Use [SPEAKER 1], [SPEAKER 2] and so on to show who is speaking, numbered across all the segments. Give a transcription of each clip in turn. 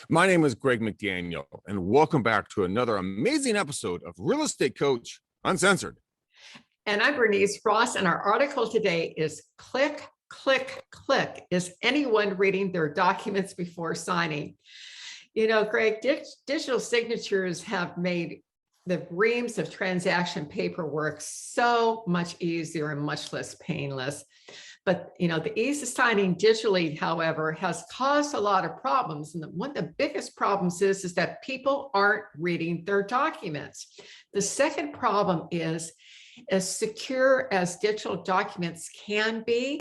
[SPEAKER 1] My name is Greg McDaniel, and welcome back to another amazing episode of Real Estate Coach Uncensored.
[SPEAKER 2] And I'm Bernice Ross, and our article today is click, click, click. Is anyone reading their documents before signing? You know, Greg, digital signatures have made the reams of transaction paperwork so much easier and much less painless. But, you know, the ease of signing digitally, however, has caused a lot of problems. And one of the biggest problems is that people aren't reading their documents. The second problem is, as secure as digital documents can be,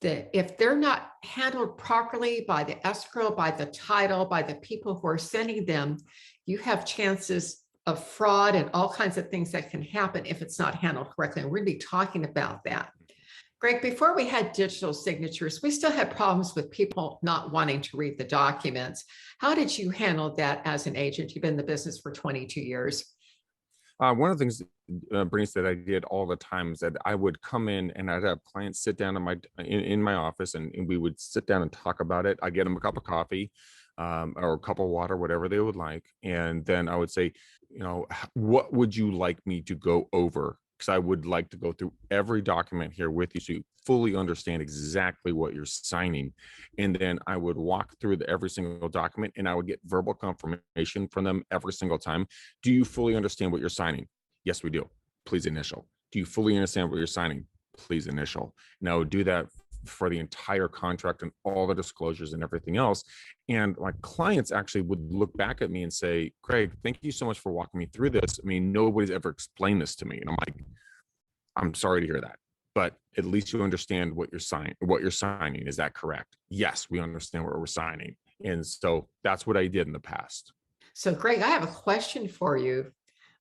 [SPEAKER 2] that if they're not handled properly by the escrow, by the title, by the people who are sending them, you have chances of fraud and all kinds of things that can happen if it's not handled correctly. And we're going to be talking about that. Greg, before we had digital signatures, we still had problems with people not wanting to read the documents. How did you handle that as an agent? You've been in the business for 22 years.
[SPEAKER 1] One of the things, Bernice, that I did all the time is that I would come in and I'd have clients sit down in my office, and we would sit down and talk about it. I get them a cup of coffee or a cup of water, whatever they would like. And then I would say, you know, what would you like me to go over? Because I would like to go through every document here with you so you fully understand exactly what you're signing. And then I would walk through every single document, and I would get verbal confirmation from them every single time. Do you fully understand what you're signing? Yes, we do. Please initial. Do you fully understand what you're signing? Please initial. And I would do that for the entire contract and all the disclosures and everything else. And my clients actually would look back at me and say, Craig, thank you so much for walking me through this. I mean, nobody's ever explained this to me. And I'm like, I'm sorry to hear that, but at least you understand what you're signing. Is that correct? Yes, we understand what we're signing. And so that's what I did in the past.
[SPEAKER 2] So Greg, I have a question for you.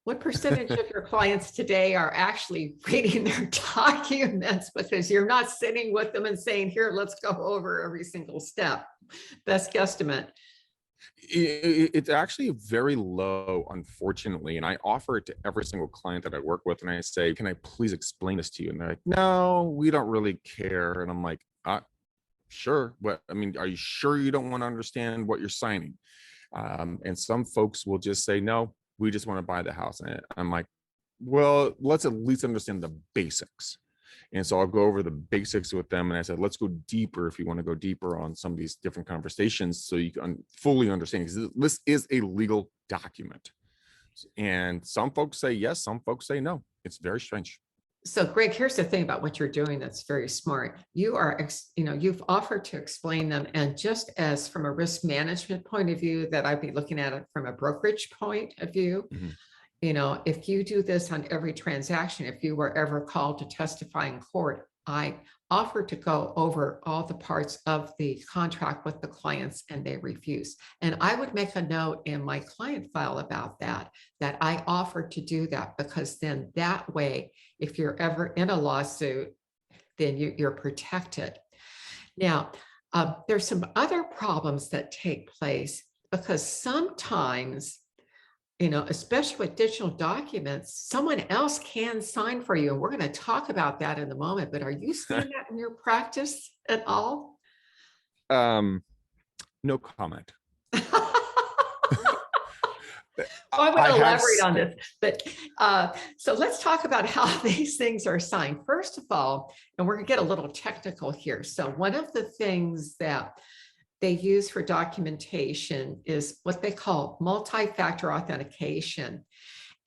[SPEAKER 2] What percentage of your clients today are actually reading their documents, because you're not sitting with them and saying, here, let's go over every single step? Best guesstimate.
[SPEAKER 1] It's actually very low, unfortunately. And I offer it to every single client that I work with. And I say, can I please explain this to you? And they're like, no, we don't really care. And I'm like, sure. But I mean, are you sure you don't want to understand what you're signing? And some folks will just say, no, we just want to buy the house. And I'm like, well, let's at least understand the basics. And so I'll go over the basics with them. And I said, let's go deeper if you want to go deeper on some of these different conversations so you can fully understand. Because this is a legal document. And some folks say yes, some folks say no. It's very strange.
[SPEAKER 2] So Greg, here's the thing about what you're doing that's very smart. You are, you've offered to explain them. And just as from a risk management point of view, that I'd be looking at it from a brokerage point of view. Mm-hmm. You know, if you do this on every transaction, if you were ever called to testify in court, I offer to go over all the parts of the contract with the clients, and they refuse. And I would make a note in my client file about that I offered to do that, because then that way, if you're ever in a lawsuit, then you're protected. Now, there's some other problems that take place, because sometimes, you know, especially with digital documents, someone else can sign for you. And we're going to talk about that in a moment. But are you seeing that in your practice at all?
[SPEAKER 1] No comment.
[SPEAKER 2] I'm going to elaborate on this. But so let's talk about how these things are signed. First of all, and we're going to get a little technical here. So one of the things that they use for documentation is what they call multi-factor authentication.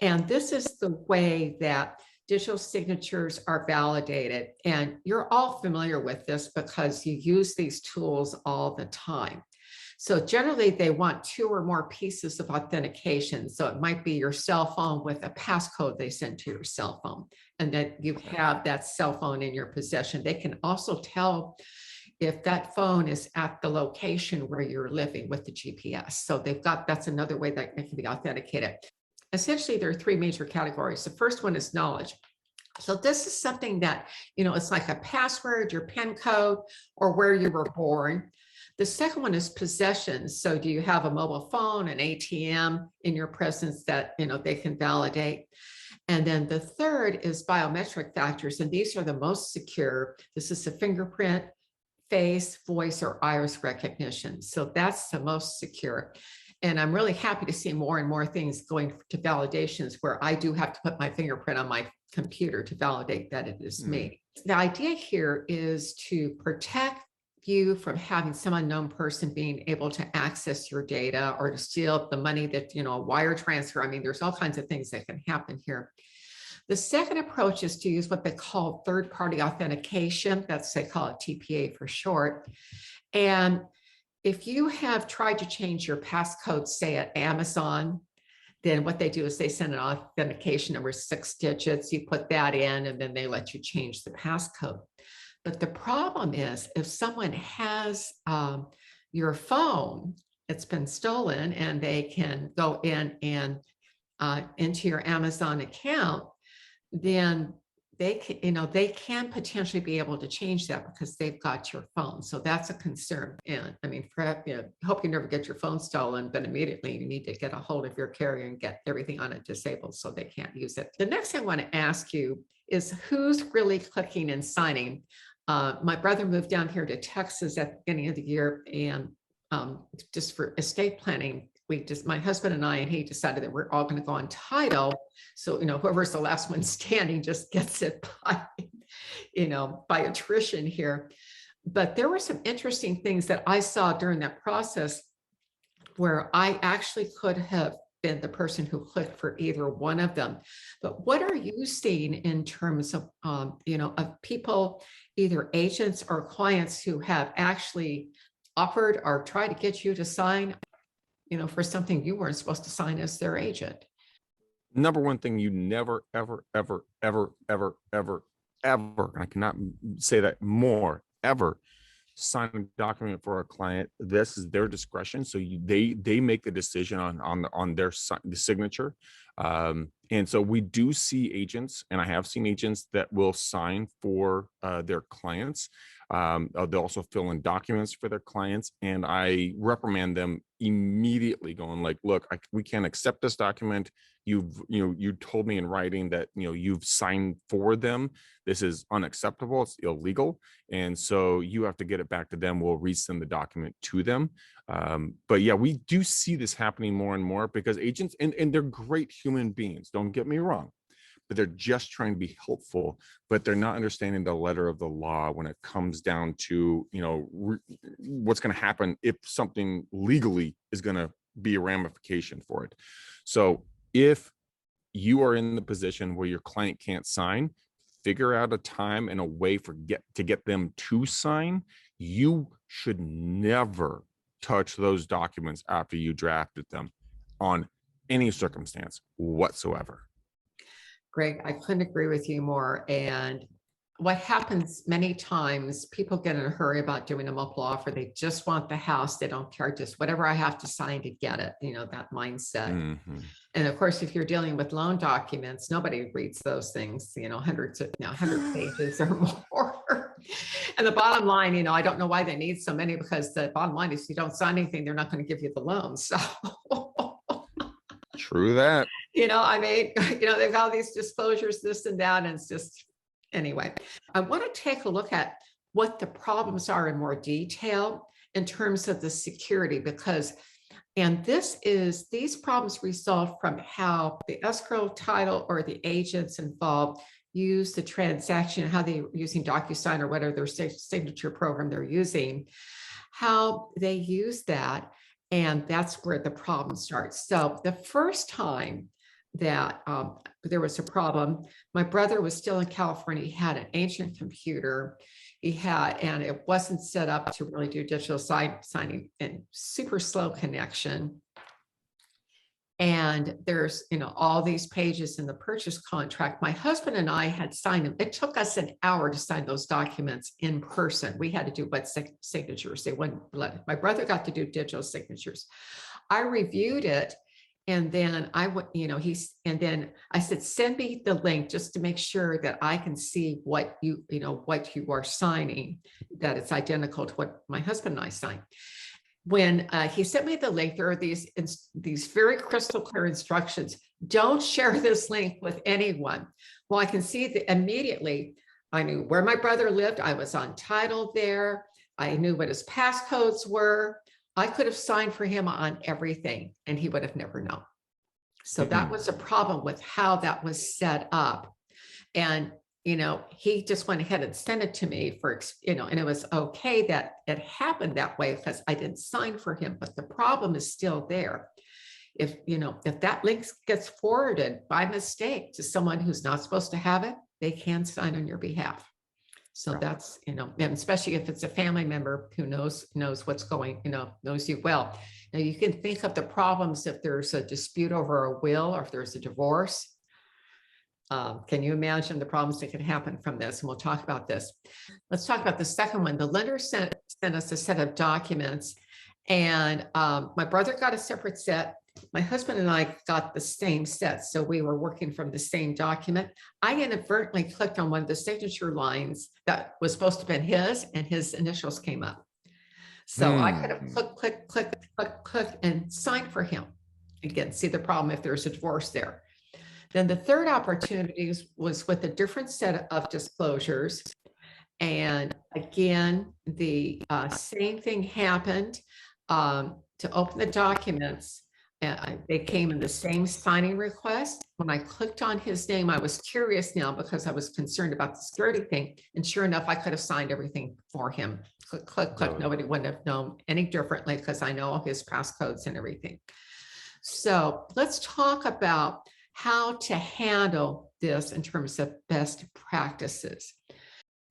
[SPEAKER 2] And this is the way that digital signatures are validated. And you're all familiar with this because you use these tools all the time. So generally, they want 2 or more pieces of authentication. So it might be your cell phone with a passcode they send to your cell phone, and that you have that cell phone in your possession. They can also tell if that phone is at the location where you're living with the GPS. So that's another way that it can be authenticated. Essentially, there are 3 major categories. The first one is knowledge. So this is something that, you know, it's like a password, your PIN code, or where you were born. The second one is possessions. So do you have a mobile phone, an ATM in your presence that, you know, they can validate? And then the third is biometric factors. And these are the most secure. This is a fingerprint, face, voice, or iris recognition. So that's the most secure. And I'm really happy to see more and more things going to validations where I do have to put my fingerprint on my computer to validate that it is me. The idea here is to protect you from having some unknown person being able to access your data or to steal the money that, a wire transfer. I mean, there's all kinds of things that can happen here. The second approach is to use what they call third-party authentication. They call it TPA for short. And if you have tried to change your passcode, say at Amazon, then what they do is they send an authentication number, 6 digits, you put that in, and then they let you change the passcode. But the problem is if someone has your phone, it's been stolen, and they can go in and into your Amazon account, then they can potentially be able to change that because they've got your phone. So that's a concern. And I mean, hope you never get your phone stolen, but immediately you need to get a hold of your carrier and get everything on it disabled so they can't use it. The next thing I want to ask you is who's really clicking and signing? My brother moved down here to Texas at the beginning of the year, and just for estate planning, my husband and I, and he decided that we're all going to go on title. So, whoever's the last one standing just gets it by attrition here. But there were some interesting things that I saw during that process where I actually could have been the person who clicked for either one of them. But what are you seeing in terms of, of people, either agents or clients who have actually offered or tried to get you to sign for something you weren't supposed to sign as their agent?
[SPEAKER 1] Number one thing, you never, ever, ever, ever, ever, ever, ever, I cannot say that more, ever sign a document for a client. This is their discretion. So they make the decision on their signature. And so we do see agents, and I have seen agents that will sign for their clients. They'll also fill in documents for their clients, and I reprimand them immediately, going like, look, we can't accept this document. You told me in writing that you've signed for them. This is unacceptable. It's illegal, and so you have to get it back to them. We'll resend the document to them. But yeah, we do see this happening more and more because agents, and they're great human beings, don't get me wrong, but they're just trying to be helpful, but they're not understanding the letter of the law when it comes down to, what's going to happen if something legally is going to be a ramification for it. So if you are in the position where your client can't sign, figure out a time and a way to get them to sign. You should never touch those documents after you drafted them on any circumstance whatsoever.
[SPEAKER 2] Greg, I couldn't agree with you more. And what happens many times, people get in a hurry about doing a multiple offer. They just want the house. They don't care, just whatever I have to sign to get it, that mindset. Mm-hmm. And of course, if you're dealing with loan documents, nobody reads those things, 100 pages or more. And the bottom line, I don't know why they need so many, because the bottom line is if you don't sign anything, they're not going to give you the loan. So
[SPEAKER 1] true that.
[SPEAKER 2] they've got all these disclosures, this and that, and it's just, anyway. I want to take a look at what the problems are in more detail in terms of the security, these problems result from how the escrow, title, or the agents involved use the transaction, how they're using DocuSign or whatever their signature program they're using, how they use that. And that's where the problem starts. So the first time that there was a problem, my brother was still in California. He had an ancient computer. And it wasn't set up to really do digital signing, and super slow connection. And there's, all these pages in the purchase contract. My husband and I had signed them. It took us an hour to sign those documents in person. We had to do wet signatures. They wouldn't let it. My brother got to do digital signatures. I reviewed it. And then then I said, send me the link just to make sure that I can see what you are signing, that it's identical to what my husband and I signed. When he sent me the link, there are these very crystal clear instructions. Don't share this link with anyone. Well, I can see that immediately I knew where my brother lived. I was on title there. I knew what his passcodes were. I could have signed for him on everything and he would have never known. So that was a problem with how that was set up. And, he just went ahead and sent it to me for, and it was okay that it happened that way because I didn't sign for him, but the problem is still there. If that link gets forwarded by mistake to someone who's not supposed to have it, they can sign on your behalf. So that's, and especially if it's a family member who knows what's going, knows you well. Now you can think of the problems if there's a dispute over a will or if there's a divorce. Can you imagine the problems that can happen from this? And we'll talk about this. Let's talk about the second one. The lender sent us a set of documents, and my brother got a separate set. My husband and I got the same set. So we were working from the same document. I inadvertently clicked on one of the signature lines that was supposed to have been his, and his initials came up. So I could have click, and signed for him. Again, see the problem if there's a divorce there. Then the third opportunity was with a different set of disclosures. And again, the same thing happened. To open the documents, they came in the same signing request. When I clicked on his name, I was curious now because I was concerned about the security thing. And sure enough, I could have signed everything for him. Click. Nobody wouldn't have known any differently because I know all his passcodes and everything. So let's talk about how to handle this in terms of best practices.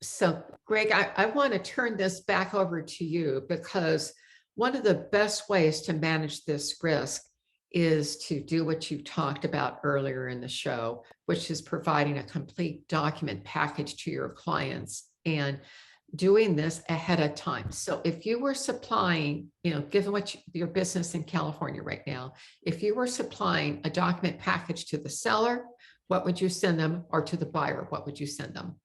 [SPEAKER 2] So Greg, I want to turn this back over to you because one of the best ways to manage this risk is to do what you talked about earlier in the show, which is providing a complete document package to your clients and doing this ahead of time. So if you were supplying, given what your business in California right now, if you were supplying a document package to the seller, what would you send them? Or to the buyer, what would you send them?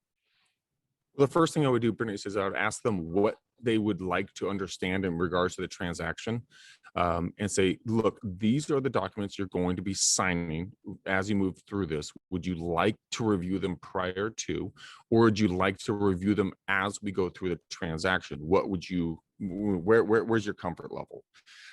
[SPEAKER 1] The first thing I would do, Brittany, is I would ask them what they would like to understand in regards to the transaction, and say, look, these are the documents you're going to be signing as you move through this. Would you like to review them prior to, or would you like to review them as we go through the transaction? What would you, where's your comfort level?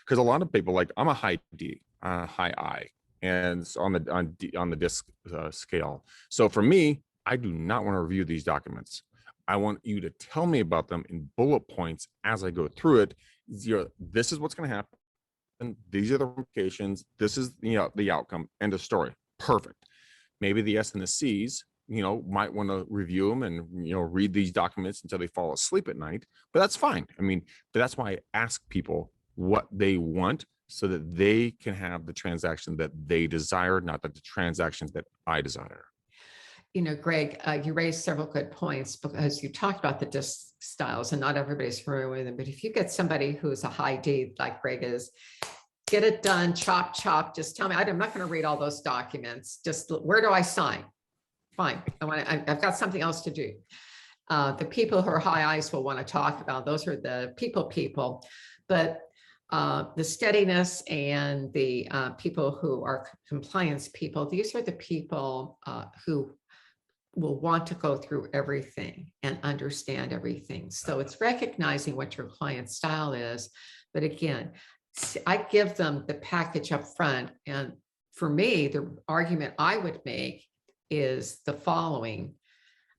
[SPEAKER 1] Because a lot of people, like, I'm a high D, high I, and so on the DISC scale. So for me, I do not want to review these documents. I want you to tell me about them in bullet points as I go through it. This is what's going to happen. These are the implications. This is the outcome. End of story. Perfect. Maybe the S and the C's, might want to review them and read these documents until they fall asleep at night. But that's fine. But that's why I ask people what they want so that they can have the transaction that they desire, not the transactions that I desire.
[SPEAKER 2] Greg, you raised several good points because you talked about the DISC styles and not everybody's familiar with them. But if you get somebody who's a high D like Greg is, get it done, chop, just tell me, I'm not going to read all those documents. Just where do I sign? Fine. I've got something else to do. The people who are high I's will want to talk about, those are the people, but the steadiness and the people who are compliance people, these are the people who will want to go through everything and understand everything. So it's recognizing what your client's style is. But again, I give them the package up front. And for me, the argument I would make is the following.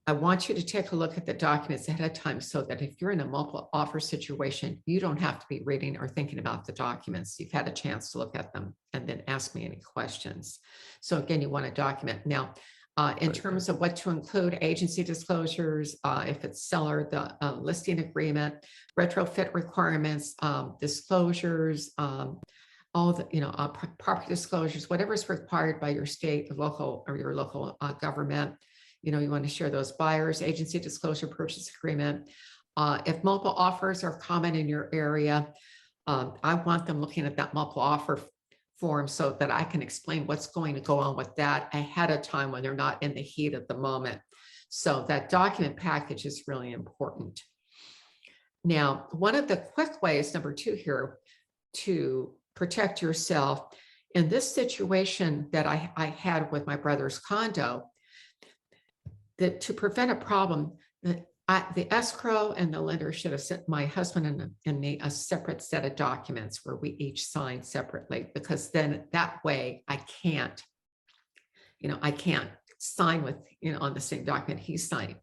[SPEAKER 2] I want you to take a look at the documents ahead of time so that if you're in a multiple offer situation, you don't have to be reading or thinking about the documents. You've had a chance to look at them and then ask me any questions. So again, you want to document. Now, in terms of what to include, agency disclosures, if it's seller, the listing agreement, retrofit requirements, disclosures, all the property disclosures, whatever is required by your state, local, or your local government. You want to share those buyers, agency disclosure, purchase agreement. If multiple offers are common in your area, I want them looking at that multiple offer form so that I can explain what's going to go on with that ahead of time when they're not in the heat of the moment. So that document package is really important. Now, one of the quick ways, number 2 here, to protect yourself in this situation that I had with my brother's condo, that to prevent a problem, that The escrow and the lender should have sent my husband and me a separate set of documents where we each sign separately, because then that way I can't sign with, on the same document he's signing.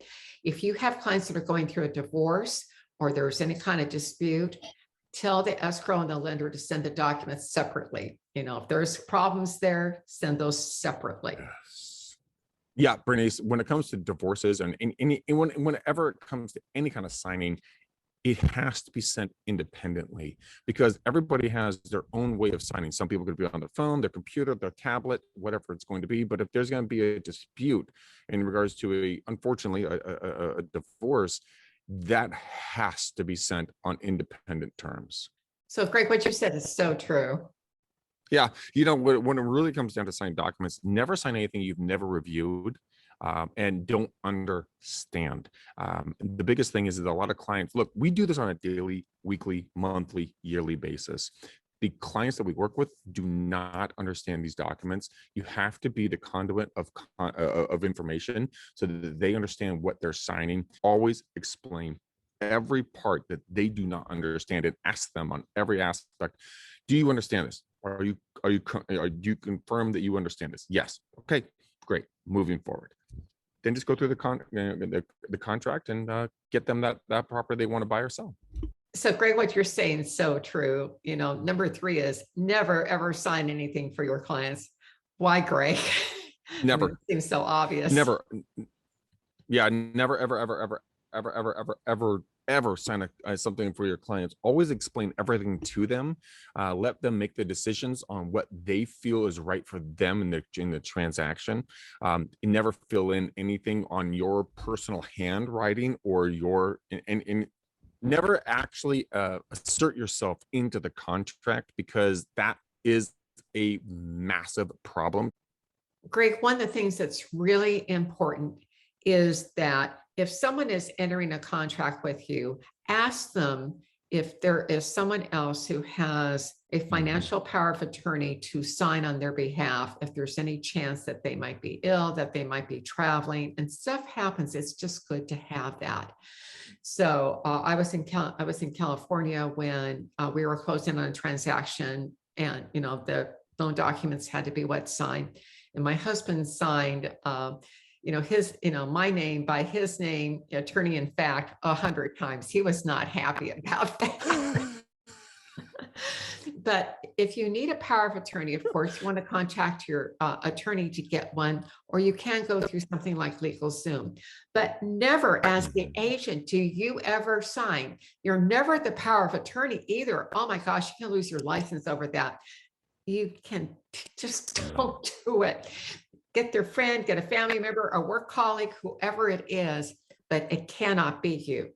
[SPEAKER 2] If you have clients that are going through a divorce or there's any kind of dispute, tell the escrow and the lender to send the documents separately. If there's problems there, send those separately.
[SPEAKER 1] Yeah, Bernice, when it comes to divorces and whenever it comes to any kind of signing, it has to be sent independently, because everybody has their own way of signing. Some people could be on their phone, their computer, their tablet, whatever it's going to be. But if there's going to be a dispute in regards to unfortunately, a divorce, that has to be sent on independent terms.
[SPEAKER 2] So Greg, what you said is so true.
[SPEAKER 1] Yeah, when it really comes down to signing documents, never sign anything you've never reviewed and don't understand. The biggest thing is that a lot of clients, look, we do this on a daily, weekly, monthly, yearly basis. The clients that we work with do not understand these documents. You have to be the conduit of information so that they understand what they're signing. Always explain every part that they do not understand and ask them on every aspect. Do you understand this? Are you confirm that you understand this? Yes. Okay, great. Moving forward. Then just go through the contract and get them that property they want to buy or sell.
[SPEAKER 2] So Greg, what you're saying is so true. Number 3 is never, ever sign anything for your clients. Why, Greg?
[SPEAKER 1] Never.
[SPEAKER 2] It seems so obvious.
[SPEAKER 1] Never. Yeah, never, ever sign something for your clients. Always explain everything to them. Let them make the decisions on what they feel is right for them in the transaction. Never fill in anything on your personal handwriting or and never actually assert yourself into the contract, because that is a massive problem.
[SPEAKER 2] Greg, one of the things that's really important is that if someone is entering a contract with you, ask them if there is someone else who has a financial power of attorney to sign on their behalf, if there's any chance that they might be ill, that they might be traveling, and stuff happens. It's just good to have that. So I was in California when we were closing on a transaction, and the loan documents had to be wet signed, and my husband signed my name by his name, attorney in fact, 100 times. He was not happy about that. But if you need a power of attorney, of course, you want to contact your attorney to get one, or you can go through something like LegalZoom. But never, as the agent, do you ever sign. You're never the power of attorney either. Oh my gosh, you can lose your license over that. You can just don't do it. Get their friend, get a family member, a work colleague, whoever it is, but it cannot be you.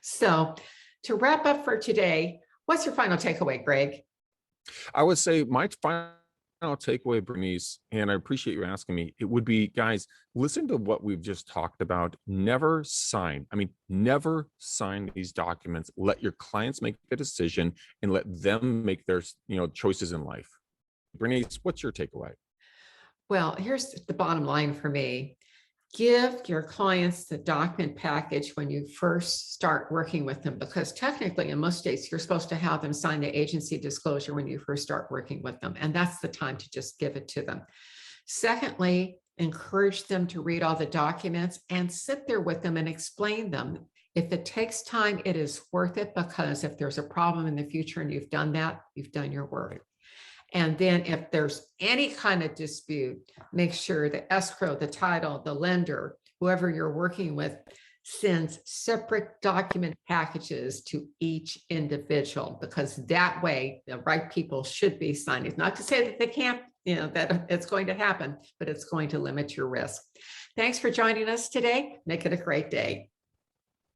[SPEAKER 2] So to wrap up for today, what's your final takeaway, Greg?
[SPEAKER 1] I would say my final takeaway, Bernice, and I appreciate you asking me, it would be, guys, listen to what we've just talked about. Never sign these documents. Let your clients make the decision and let them make their choices in life. Bernice, what's your takeaway?
[SPEAKER 2] Well, here's the bottom line for me. Give your clients the document package when you first start working with them, because technically in most states, you're supposed to have them sign the agency disclosure when you first start working with them. And that's the time to just give it to them. Secondly, encourage them to read all the documents and sit there with them and explain them. If it takes time, it is worth it, because if there's a problem in the future and you've done that, you've done your work. And then if there's any kind of dispute, make sure the escrow, the title, the lender, whoever you're working with, sends separate document packages to each individual, because that way the right people should be signing. Not to say that they can't, that it's going to happen, but it's going to limit your risk. Thanks for joining us today. Make it a great day.